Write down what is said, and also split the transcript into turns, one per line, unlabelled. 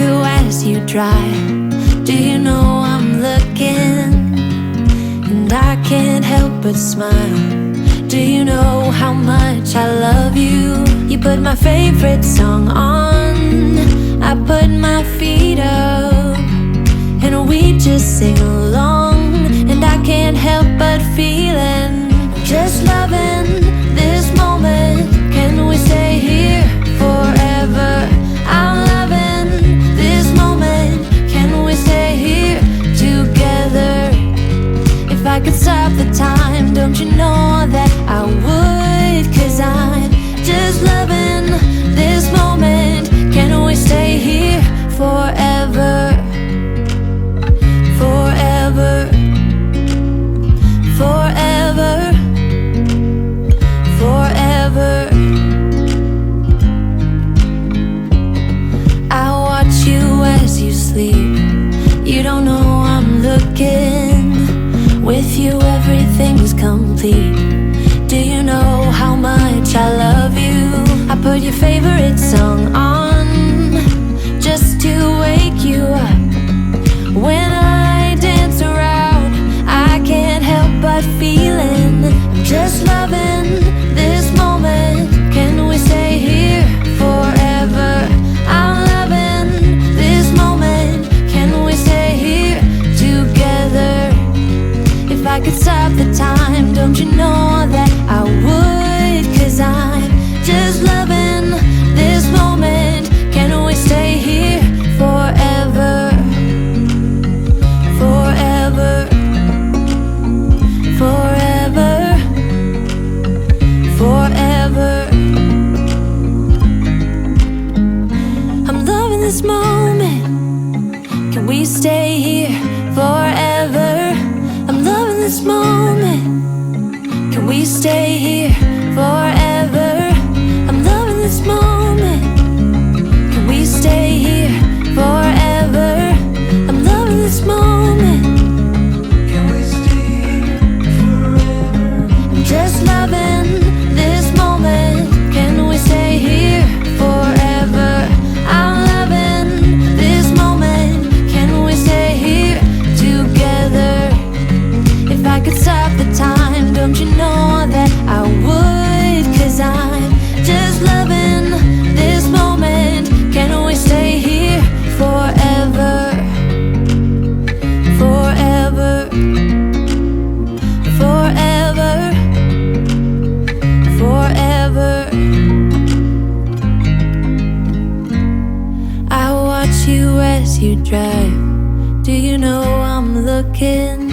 you as you drive. Do you know I'm looking? And I can't help but smile. Do you know how much I love you? You put my favorite song on, I put my feet up, and we just sing along. And I can't help but feeling, just loving this moment. Can we stay here forever? I'm loving this moment. Can we stay here together? If I could stop the time, don't you know that I would? 'Cause I'm just loving this moment. Can we stay here forever? Forever. Forever. Forever. I watch you as you sleep. You don't know I'm looking. With you everything's complete. Do you know how much I love you? I put your favorite song on just to wake you up. When I dance around, I can't help but feeling, I'm just loving this moment. Can we stay here forever? I'm loving this moment. Can we stay here together? If I could stop the time, don't you know that I would? 'Cause I'm just loving this moment. Can we stay here forever? Forever. Forever. Forever. I'm loving this moment. Can we stay here forever? I'm loving this moment. Can we stay here forever? I'm loving this moment. Can we stay here forever? I'm loving this moment. Can we stay here forever? I'm just loving this moment. Can we stay here forever? I'm loving this moment. Can we stay here together? If I could stop the time, don't you know that I would? 'Cause I'm just loving this moment. Can we stay here forever? Forever. Forever. Forever. I watch you as you drive. Do you know I'm looking?